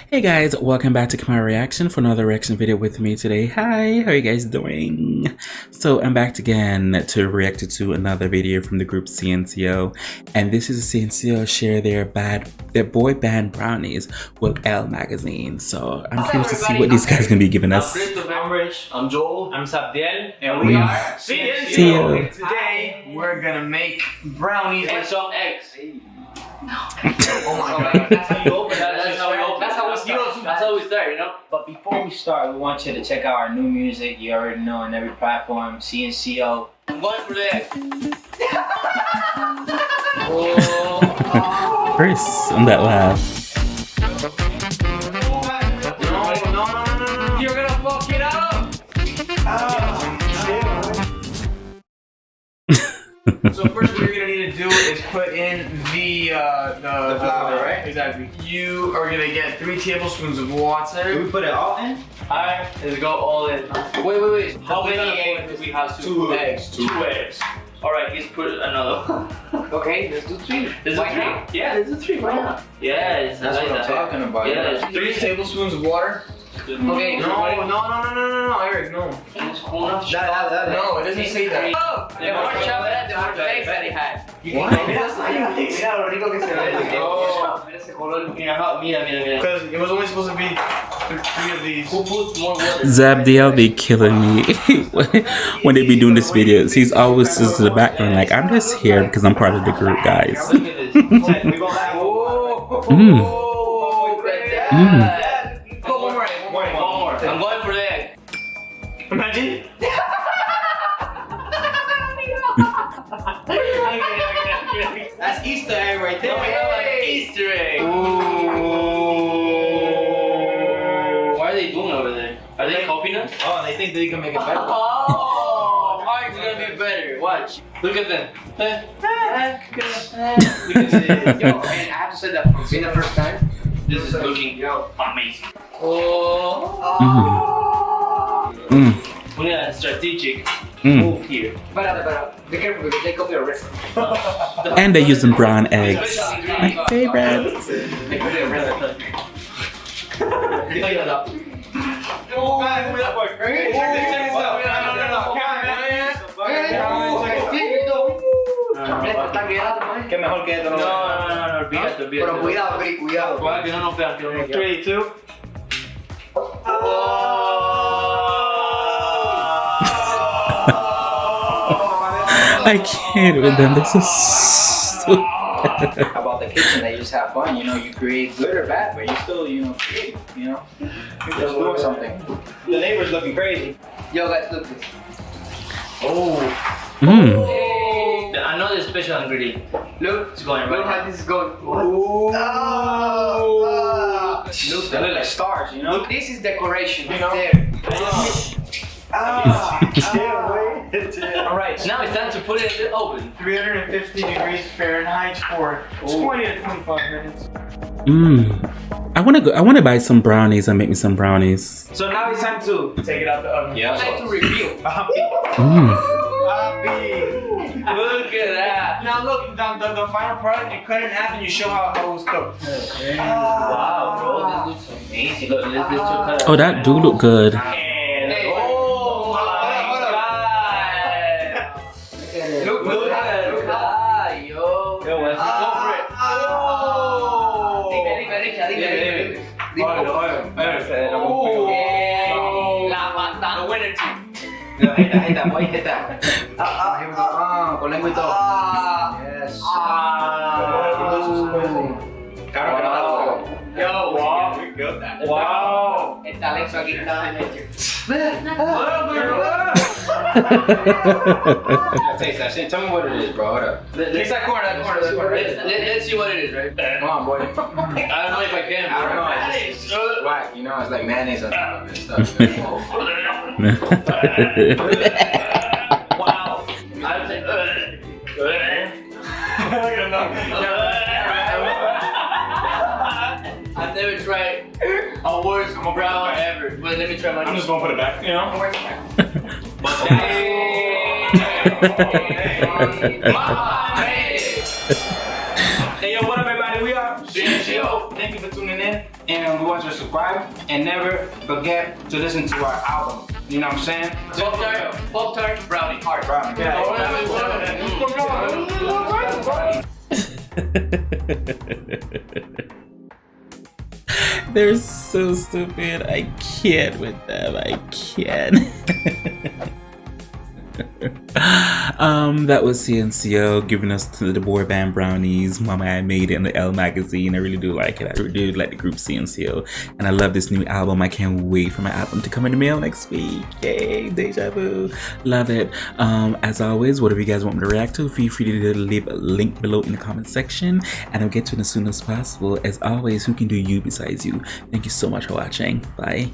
Hey guys, welcome back to Kemari Reaction for another reaction video with me today. Hi, how are you guys doing? So I'm back again to react to another video from the group CNCO, and this is CNCO share their boy band Brownies with ELLE magazine. So I'm curious to see what these guys gonna be giving us. I'm Rich. I'm Joel. I'm Sabdiel. And we are CNCO. And today we're gonna make brownies and some eggs. Oh my god. That's how you open. That's how we open. That's how we start, you know? But before we start, we want you to check out our new music. You already know on every platform. CNCO. I'm going for the egg. Chris on that laugh. No. You're gonna fuck it up. So first, what you're gonna need to do is put in the flour, right? Exactly. You are gonna get 3 tablespoons of water. Do we put it all in? Alright, let's go all in. Wait. How many eggs do we have? 2 eggs. 2 eggs. Alright, let's put another one. Okay, let's do 3. Let's do 3. Yeah, let's do 3. Why not? Yes, that's what I'm talking about. Yeah, 3 tablespoons of water. Okay, no, Eric, no. It's cool enough. No, it doesn't say that. The more chocolate, the more taste that it has. What? Because it was only supposed to be 3 of these. Who put more water? Zabdiel be killing me when they be doing this videos. He's always just in the background like, I'm just here because I'm part of the group, guys. I'm going for the egg. Imagine. That's Easter egg right there. Like Easter egg. Ooh. What are they doing over there? Are they copying us? Oh, they think they can make it better. Oh, ours is gonna be better. Watch. Look at them. Look at this. Yo, man, I have to say that from being the first time. This is looking amazing. We got a strategic move here. But be careful because they copy your wrist. And they're using brown eggs. My favorite. They copy your wrist. Que mejor que esto. No, olvídate. Pero cuidado. Que no nos vean, 3, 2. I can't with them. This is so How about the kitchen? They just have fun, you know. You create good or bad, but you still, create, You're just doing something. The neighbor's looking crazy. Yo, guys, look this. Another special ingredient. Look, it's going right. Look how this is going. Look, they look like stars, Look, this is decoration. There. Alright, now it's time to put it in the oven. 350 degrees Fahrenheit for 20 to 25 minutes. I wanna buy some brownies and make me some brownies. So now it's time to take it out the oven. Yeah. Time to reveal. Look at that. Now look, the final product, you cut it in half and you show how it was cooked. Wow, bro, this looks amazing. Look, oh, that do look good. Esta, boy, esta. Con lengua y todo. Yes. Yo, wow. We got that. Wow. Esta Alexa aquí está. Tell me what it is, bro. Hold up. Taste that corner. Let's see what it is, right? Come on, boy. I don't know if I can. I don't know. It's whack, it's like mayonnaise on top of it and stuff. Wow. I'd say, I've never tried a worse brown ever. But let me try my. I'm just gonna put it back, But Hey, yo, what up, everybody? We are CNCO. Thank you for tuning in. And we want you to subscribe and never forget to listen to our album. You know what I'm saying? Pop-Tart, brownie, heart. Brownie. They're so stupid. I can't with them. I can't. That was CNCO giving us the boy band Brownies. Mama, I made it in the ELLE magazine. I really do like it. I really do like the group CNCO, and I love this new album. I can't wait for my album to come in the mail next week. Yay, deja vu. Love it. As always, whatever you guys want me to react to, feel free to leave a link below in the comment section, and I'll get to it as soon as possible. As always, who can do you besides you? Thank you so much for watching. Bye.